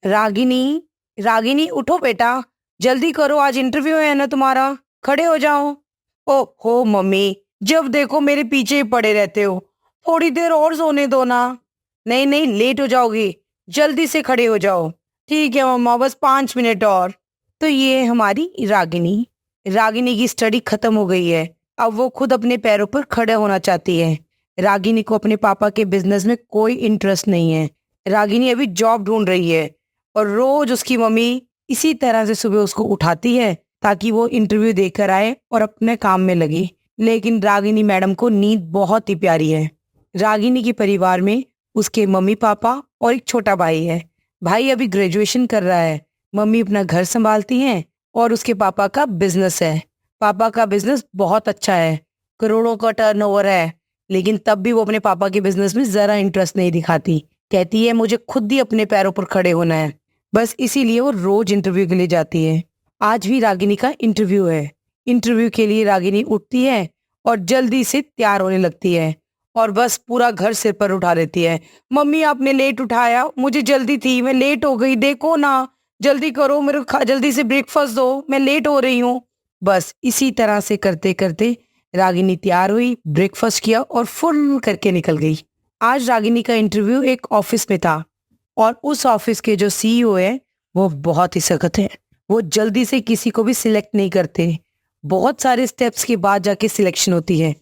रागिनी, रागिनी उठो बेटा, जल्दी करो, आज इंटरव्यू है ना तुम्हारा, खड़े हो जाओ। ओ हो मम्मी, जब देखो मेरे पीछे ही पड़े रहते हो, थोड़ी देर और सोने दो ना। नहीं नहीं, लेट हो जाओगी, जल्दी से खड़े हो जाओ। ठीक है मम्मा, बस 5 मिनट और। तो ये है हमारी रागिनी। रागिनी की स्टडी खत्म हो गई है, अब वो खुद अपने पैरों पर खड़े होना चाहती है। रागिनी को अपने पापा के बिजनेस में कोई इंटरेस्ट नहीं है। रागिनी अभी जॉब ढूंढ रही है और रोज उसकी मम्मी इसी तरह से सुबह उसको उठाती है ताकि वो इंटरव्यू देकर आए और अपने काम में लगे। लेकिन रागिनी मैडम को नींद बहुत ही प्यारी है। रागिनी के परिवार में उसके मम्मी पापा और एक छोटा भाई है। भाई अभी ग्रेजुएशन कर रहा है, मम्मी अपना घर संभालती हैं और उसके पापा का बिजनेस है। पापा का बिजनेस बहुत अच्छा है, करोड़ों का टर्नओवर है, लेकिन तब भी वो अपने पापा के बिजनेस में जरा इंटरेस्ट नहीं दिखाती। कहती है मुझे खुद ही अपने पैरों पर खड़े होना है, बस इसीलिए वो रोज इंटरव्यू के लिए जाती है। आज भी रागिनी का इंटरव्यू है। इंटरव्यू के लिए रागिनी उठती है और जल्दी से तैयार होने लगती है और बस पूरा घर सिर पर उठा लेती है। मम्मी आपने लेट उठाया, मुझे जल्दी थी, मैं लेट हो गई, देखो ना, जल्दी करो, मेरे को जल्दी से ब्रेकफास्ट दो, मैं लेट हो रही हूँ। बस इसी तरह से करते करते रागिनी तैयार हुई, ब्रेकफास्ट किया और फुल करके निकल गई। आज रागिनी का इंटरव्यू एक ऑफिस में था और उस ऑफिस के जो सीईओ है वो बहुत ही सख्त है। वो जल्दी से किसी को भी सिलेक्ट नहीं करते, बहुत सारे स्टेप्स के बाद जाके सिलेक्शन होती है।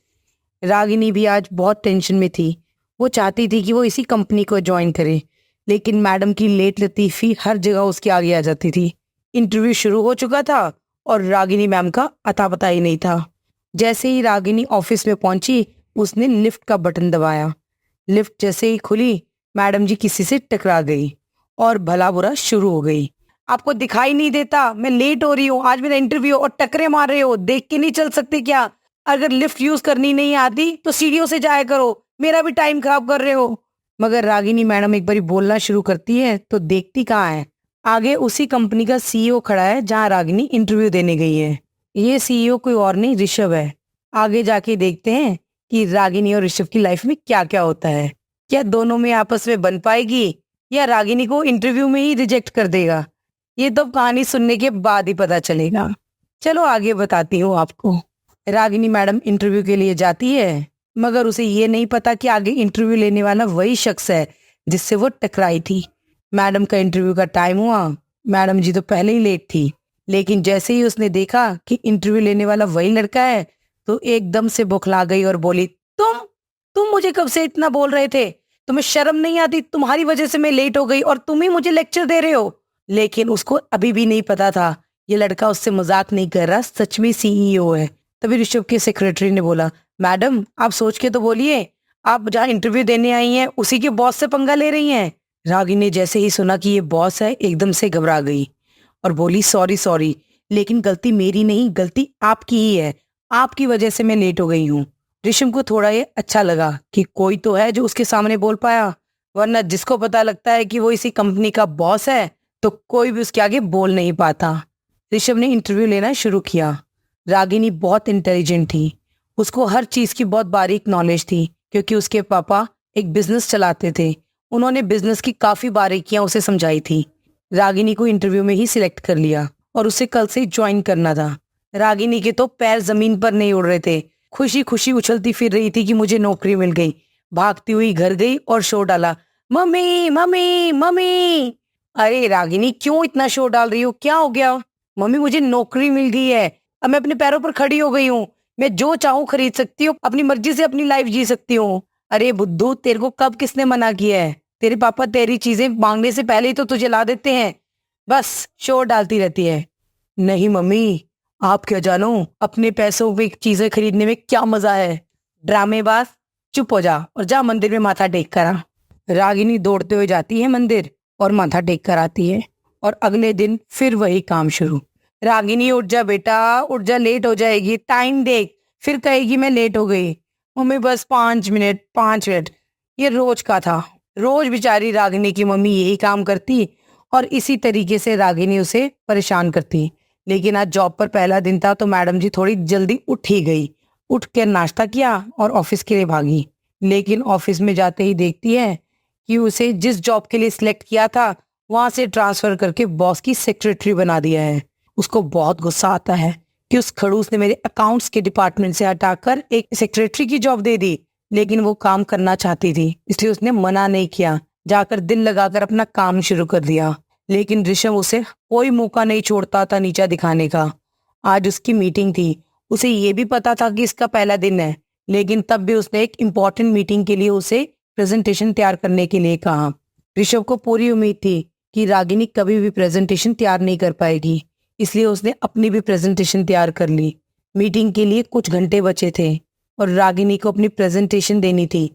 रागिनी भी आज बहुत टेंशन में थी। वो चाहती थी कि वो इसी कंपनी को ज्वाइन करे, लेकिन मैडम की लेट लतीफ़ी हर जगह उसके आगे आ जाती थी। इंटरव्यू शुरू हो चुका था और रागिनी मैम का अता पता ही नहीं था। जैसे ही रागिनी ऑफिस में पहुंची, उसने लिफ्ट का बटन दबाया। लिफ्ट जैसे ही खुली, मैडम जी किसी से टकरा गई और भला बुरा शुरू हो गई। आपको दिखाई नहीं देता मैं लेट हो रही हूँ, आज मेरा इंटरव्यू और टकरे मार रहे हो, देख के नहीं चल सकते क्या? अगर लिफ्ट यूज करनी नहीं आती तो सीढ़ियों से जाया करो, मेरा भी टाइम खराब कर रहे हो। मगर रागिनी मैडम एक बारी बोलना शुरू करती है तो देखती कहाँ है, आगे उसी कंपनी का सीईओ खड़ा है जहाँ रागिनी इंटरव्यू देने गई है। ये सीईओ कोई और नहीं, ऋषभ है। आगे जाके देखते हैं कि रागिनी और ऋषभ की लाइफ में क्या क्या होता है। क्या दोनों में आपस में बन पाएगी या रागिनी को इंटरव्यू में ही रिजेक्ट कर देगा? ये तो कहानी सुनने के बाद ही पता चलेगा। चलो आगे बताती हूँ आपको। रागिनी मैडम इंटरव्यू के लिए जाती है, मगर उसे ये नहीं पता कि आगे इंटरव्यू लेने वाला वही शख्स है जिससे वो टकराई थी। मैडम का इंटरव्यू का टाइम हुआ। मैडम जी तो पहले ही लेट थी, लेकिन जैसे ही उसने देखा कि इंटरव्यू लेने वाला वही लड़का है तो एकदम से बौखला गई और बोली, तुम मुझे कब से इतना बोल रहे थे? तुम्हें शर्म नहीं आती? तुम्हारी वजह से मैं लेट हो गई और तुम ही मुझे लेक्चर दे रहे हो। लेकिन उसको अभी भी नहीं पता था ये लड़का उससे मजाक नहीं कर रहा, सच में सीईओ है। तभी ऋषभ के सेक्रेटरी ने बोला, मैडम आप सोच के तो बोलिए, आप जहाँ इंटरव्यू देने आई हैं उसी के बॉस से पंगा ले रही हैं। रागिनी ने जैसे ही सुना कि ये बॉस है, एकदम से घबरा गई और बोली, सॉरी सॉरी, लेकिन गलती मेरी नहीं, गलती आपकी ही है, आपकी वजह से मैं लेट हो गई हूँ। ऋषभ को थोड़ा ये अच्छा लगा कि कोई तो है जो उसके सामने बोल पाया, वरना जिसको पता लगता है कि वो इसी कंपनी का बॉस है तो कोई भी उसके आगे बोल नहीं पाता। ऋषभ ने इंटरव्यू लेना शुरू किया। रागिनी बहुत इंटेलिजेंट थी, उसको हर चीज की बहुत बारीक नॉलेज थी क्योंकि उसके पापा एक बिजनेस चलाते थे। उन्होंने बिजनेस की काफी बारीकियां उसे समझाई थी। रागिनी को इंटरव्यू में ही सिलेक्ट कर लिया और उसे कल से ज्वाइन करना था। रागिनी के तो पैर जमीन पर नहीं उड़ रहे थे, खुशी खुशी उछलती फिर रही थी कि मुझे नौकरी मिल गई। भागती हुई घर गई और शोर डाला, मम्मी मम्मी मम्मी। अरे रागिनी क्यों इतना शोर डाल रही हो, क्या हो गया? मम्मी मुझे नौकरी मिल गई है, अब मैं अपने पैरों पर खड़ी हो गई हूँ, मैं जो चाहूँ खरीद सकती हूँ, अपनी मर्जी से अपनी लाइफ जी सकती हूँ। अरे बुद्धू, तेरे को कब किसने मना किया है? तेरे पापा तेरी चीजें मांगने से पहले ही तो तुझे ला देते हैं, बस शोर डालती रहती है। नहीं मम्मी, आप क्या जानो अपने पैसों में चीजें खरीदने में क्या मजा है। ड्रामेबाज, चुप हो जा और जा मंदिर में माथा टेक कर आ। रागिनी दौड़ते हुए जाती है मंदिर और माथा टेक कर आती है और अगले दिन फिर वही काम शुरू। रागिनी उठ जा बेटा, उठ जा, लेट हो जाएगी, टाइम देख। फिर कहेगी मैं लेट हो गई। मम्मी बस 5 मिनट 5 मिनट। ये रोज का था, रोज बेचारी रागिनी की मम्मी यही काम करती और इसी तरीके से रागिनी उसे परेशान करती। लेकिन आज जॉब पर पहला दिन था तो मैडम जी थोड़ी जल्दी उठ ही गई। उठ कर नाश्ता किया और ऑफिस के लिए भागी। लेकिन ऑफिस में जाते ही देखती है कि उसे जिस जॉब के लिए सिलेक्ट किया था वहां से ट्रांसफर करके बॉस की सेक्रेटरी बना दिया है। उसको बहुत गुस्सा आता है कि उस खड़ूस ने मेरे अकाउंट्स के डिपार्टमेंट से हटाकर एक सेक्रेटरी की जॉब दे दी, लेकिन वो काम करना चाहती थी इसलिए उसने मना नहीं किया, जाकर दिल लगाकर अपना काम शुरू कर दिया। लेकिन ऋषभ उसे कोई मौका नहीं छोड़ता था नीचा दिखाने का। आज उसकी मीटिंग थी, उसे ये भी पता था कि इसका पहला दिन है, लेकिन तब भी उसने एक इम्पॉर्टेंट मीटिंग के लिए उसे प्रेजेंटेशन तैयार करने के लिए कहा। ऋषभ को पूरी उम्मीद थी कि रागिनी कभी भी प्रेजेंटेशन तैयार नहीं कर पाएगी, इसलिए उसने अपनी भी प्रेजेंटेशन तैयार कर ली। मीटिंग के लिए कुछ घंटे बचे थे और रागिनी को अपनी प्रेजेंटेशन देनी थी।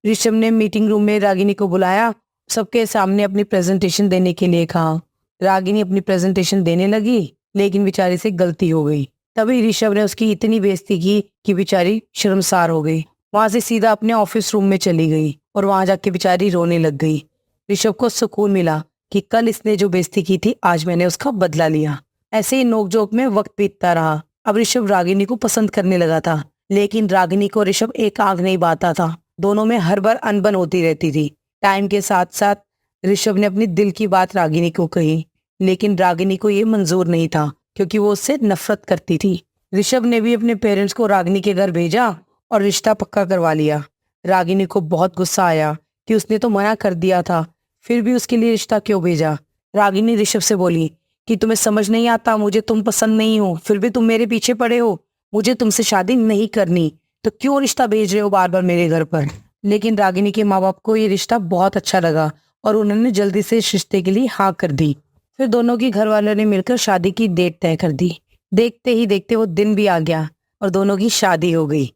ऋषभ ने मीटिंग रूम में रागिनी को बुलाया, सबके सामने अपनी प्रेजेंटेशन देने के लिए कहा। रागिनी अपनी प्रेजेंटेशन देने लगी, लेकिन बेचारी से गलती हो गई। तभी ऋषभ ने उसकी इतनी बेइज्जती की कि बेचारी शर्मसार हो गई। वहां से सीधा अपने ऑफिस रूम में चली गई और वहां जाके बेचारी रोने लग गई। ऋषभ को सुकून मिला कि कल इसने जो बेइज्जती की थी आज मैंने उसका बदला लिया। ऐसे ही नोकझोंक में वक्त बीतता रहा। अब ऋषभ रागिनी को पसंद करने लगा था, लेकिन रागिनी को ऋषभ एक आंख नहीं बाता था। दोनों में हर बार अनबन होती रहती थी। टाइम के साथ साथ ऋषभ ने अपनी दिल की बात रागिनी को कही, लेकिन रागिनी को ये मंजूर नहीं था क्योंकि वो उससे नफरत करती थी। ऋषभ ने भी अपने पेरेंट्स को रागिनी के घर भेजा और रिश्ता पक्का करवा लिया। रागिनी को बहुत गुस्सा आया कि उसने तो मना कर दिया था, फिर भी उसके लिए रिश्ता क्यों भेजा। रागिनी ऋषभ से बोली कि तुम्हें समझ नहीं आता, मुझे तुम पसंद नहीं हो, फिर भी तुम मेरे पीछे पड़े हो। मुझे तुमसे शादी नहीं करनी, तो क्यों रिश्ता भेज रहे हो बार बार मेरे घर पर। लेकिन रागिनी के माँ बाप को ये रिश्ता बहुत अच्छा लगा और उन्होंने जल्दी से इस रिश्ते के लिए हाँ कर दी। फिर दोनों की घर वालों ने मिलकर शादी की डेट तय कर दी। देखते ही देखते वो दिन भी आ गया और दोनों की शादी हो गई।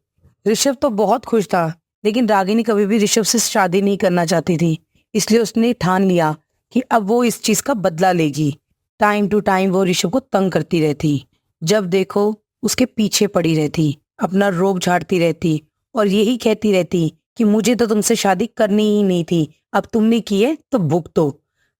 ऋषभ तो बहुत खुश था, लेकिन रागिनी कभी भी ऋषभ से शादी नहीं करना चाहती थी, इसलिए उसने ठान लिया कि अब वो इस चीज का बदला लेगी। टाइम टू टाइम वो ऋषभ को तंग करती रहती, जब देखो उसके पीछे पड़ी रहती, अपना रोब झाड़ती रहती और यही कहती रहती कि मुझे तो तुमसे शादी करनी ही नहीं थी, अब तुमने की है तो भुगतो।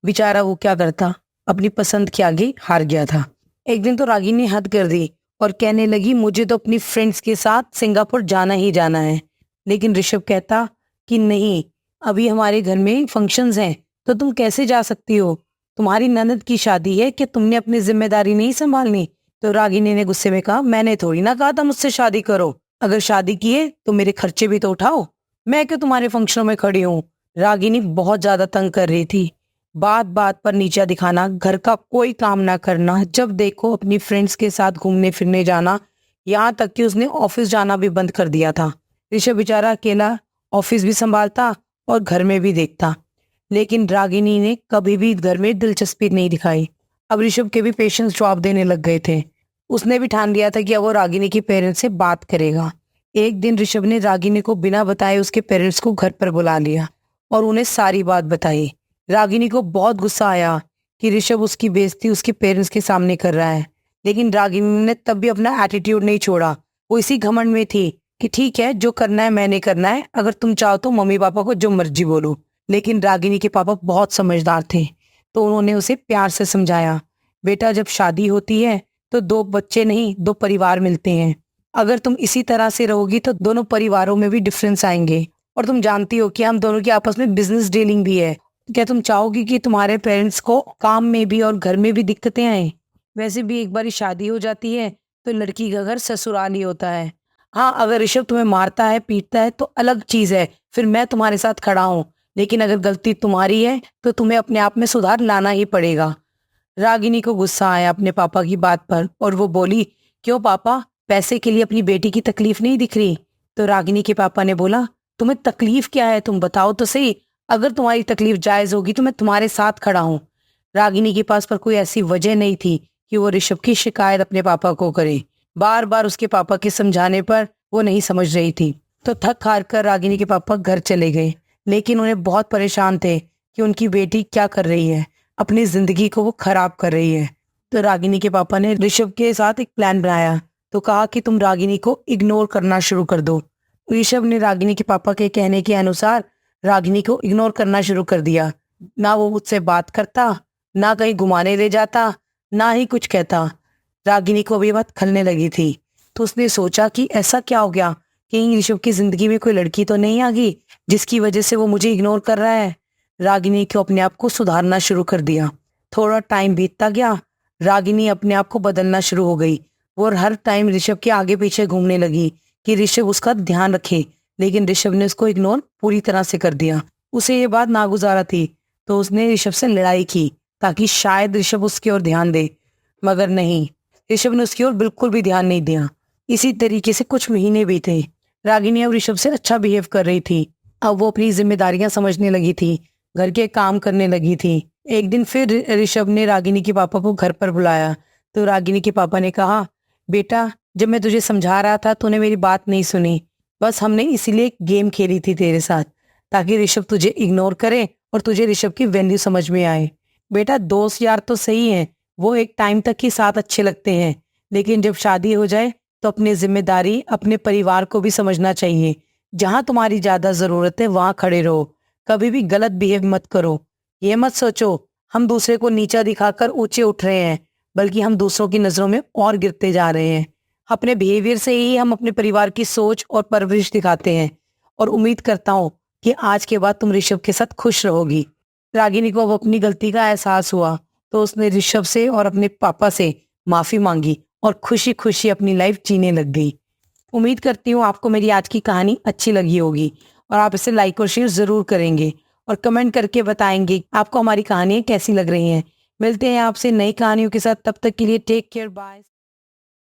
बेचारा वो क्या करता, अपनी पसंद के आगे हार गया था। एक दिन तो रागिनी ने हद कर दी और कहने लगी मुझे तो अपनी फ्रेंड्स के साथ सिंगापुर जाना ही जाना है। लेकिन ऋषभ कहता कि नहीं, अभी हमारे घर में फंक्शंस हैं, तो तुम कैसे जा सकती हो, तुम्हारी ननद की शादी है कि तुमने अपनी जिम्मेदारी नहीं संभालनी। तो रागिनी ने गुस्से में कहा मैंने थोड़ी ना कहा था मुझसे शादी करो, अगर शादी की है तो मेरे खर्चे भी तो उठाओ, मैं क्यों तुम्हारे फंक्शनों में खड़ी हूँ। रागिनी बहुत ज्यादा तंग कर रही थी, बात बात पर नीचा दिखाना, घर का कोई काम ना करना, जब देखो अपनी फ्रेंड्स के साथ घूमने फिरने जाना, यहाँ तक कि उसने ऑफिस जाना भी बंद कर दिया था। ऋषभ बेचारा अकेला ऑफिस भी संभालता और घर में भी देखता, लेकिन रागिनी ने कभी भी घर में दिलचस्पी नहीं दिखाई। अब ऋषभ के भी पेशेंस जवाब देने लग गए थे। उसने भी ठान लिया था कि अब वो रागिनी के पेरेंट्स से बात करेगा। एक दिन ऋषभ ने रागिनी को बिना बताए उसके पेरेंट्स को घर पर बुला लिया और उन्हें सारी बात बताई। रागिनी को बहुत गुस्सा आया कि ऋषभ उसकी बेइज्जती उसके पेरेंट्स के सामने कर रहा है, लेकिन रागिनी ने तब भी अपना एटीट्यूड नहीं छोड़ा। वो इसी घमंड में थी कि ठीक है जो करना है मैंने करना है, अगर तुम चाहो तो मम्मी पापा को जो मर्जी बोलो। लेकिन रागिनी के पापा बहुत समझदार थे, तो उन्होंने उसे प्यार से समझाया बेटा जब शादी होती है तो दो बच्चे नहीं दो परिवार मिलते हैं, अगर तुम इसी तरह से रहोगी तो दोनों परिवारों में भी डिफरेंस आएंगे, और तुम जानती हो कि हम दोनों की आपस में बिजनेस डीलिंग भी है। क्या तुम चाहोगी कि तुम्हारे पेरेंट्स को काम में भी और घर में भी दिक्कतें आए। वैसे भी एक बार शादी हो जाती है तो लड़की का घर ससुराल ही होता है। हाँ अगर ऋषभ तुम्हें मारता है पीटता है तो अलग चीज है, फिर मैं तुम्हारे साथ खड़ा हूँ, लेकिन अगर गलती तुम्हारी है तो तुम्हें अपने आप में सुधार लाना ही पड़ेगा। रागिनी को गुस्सा आया अपने पापा की बात पर और वो बोली क्यों पापा, पैसे के लिए अपनी बेटी की तकलीफ नहीं दिख रही। तो रागिनी के पापा ने बोला तुम्हें तकलीफ क्या है, तुम बताओ तो सही, अगर तुम्हारी तकलीफ जायज होगी तो मैं तुम्हारे साथ खड़ा हूँ। रागिनी के पास पर कोई ऐसी वजह नहीं थी कि वो ऋषभ की शिकायत अपने पापा को करे। बार बार उसके पापा के समझाने पर वो नहीं समझ रही थी, तो थक हार कर रागिनी के पापा घर चले गए। लेकिन उन्हें बहुत परेशान थे कि उनकी बेटी क्या कर रही है, अपनी जिंदगी को वो खराब कर रही है। तो रागिनी के पापा ने ऋषभ के साथ एक प्लान बनाया, तो कहा कि तुम रागिनी को इग्नोर करना शुरू कर दो। ऋषभ ने रागिनी के पापा के कहने के अनुसार रागिनी को इग्नोर करना शुरू कर दिया। ना वो मुझसे बात करता, ना कहीं घुमाने ले जाता, ना ही कुछ कहता। रागिनी को अभी बात खलने लगी थी, तो उसने सोचा कि ऐसा क्या हो गया, कहीं ऋषभ की जिंदगी में कोई लड़की तो नहीं आ गई जिसकी वजह से वो मुझे इग्नोर कर रहा है। रागिनी को अपने आप को सुधारना शुरू कर दिया। थोड़ा टाइम बीतता गया, रागिनी अपने आप को बदलना शुरू हो गई। वो हर टाइम ऋषभ के आगे पीछे घूमने लगी कि ऋषभ उसका ध्यान रखे, लेकिन ऋषभ ने उसको इग्नोर पूरी तरह से कर दिया। उसे ये बात नागुजारा थी, तो उसने ऋषभ से लड़ाई की ताकि शायद ऋषभ उसकी ओर ध्यान दे, मगर नहीं, ऋषभ ने उसकी ओर बिल्कुल भी ध्यान नहीं दिया। इसी तरीके से कुछ महीने बीते। रागिनी अब ऋषभ से अच्छा बिहेव कर रही थी। अब वो अपनी जिम्मेदारियां समझने लगी थी, घर के काम करने लगी थी। एक दिन फिर ऋषभ ने रागिनी के पापा को घर पर बुलाया, तो रागिनी के पापा ने कहा, बेटा जब मैं तुझे समझा रहा था तूने मेरी बात नहीं सुनी। बस हमने इसीलिए एक गेम खेली थी तेरे साथ, ताकि ऋषभ तुझे इग्नोर करे और तुझे ऋषभ की वैल्यू समझ में आए। बेटा दोस्त यार तो सही हैं, वो एक टाइम तक ही साथ अच्छे लगते हैं, लेकिन जब शादी हो जाए तो अपनी जिम्मेदारी अपने परिवार को भी समझना चाहिए। जहां तुम्हारी ज्यादा जरूरत है वहां खड़े रहो, कभी भी गलत बिहेव मत करो। ये मत सोचो हम दूसरे को नीचा दिखाकर ऊंचे उठ रहे हैं, बल्कि हम दूसरों की नजरों में और गिरते जा रहे हैं। अपने बिहेवियर से ही हम अपने परिवार की सोच और परवरिश दिखाते हैं, और उम्मीद करता हूँ कि आज के बाद तुम ऋषभ के साथ खुश रहोगी। रागिनी को अब अपनी गलती का एहसास हुआ, तो उसने ऋषभ से और अपने पापा से माफी मांगी और खुशी खुशी अपनी लाइफ जीने लग गई। उम्मीद करती हूँ आपको मेरी आज की कहानी अच्छी लगी होगी, और आप इसे लाइक और शेयर जरूर करेंगे और कमेंट करके बताएंगे आपको हमारी कहानियां कैसी लग रही हैं। मिलते हैं आपसे नई कहानियों के साथ, तब तक के लिए टेक केयर, बाय।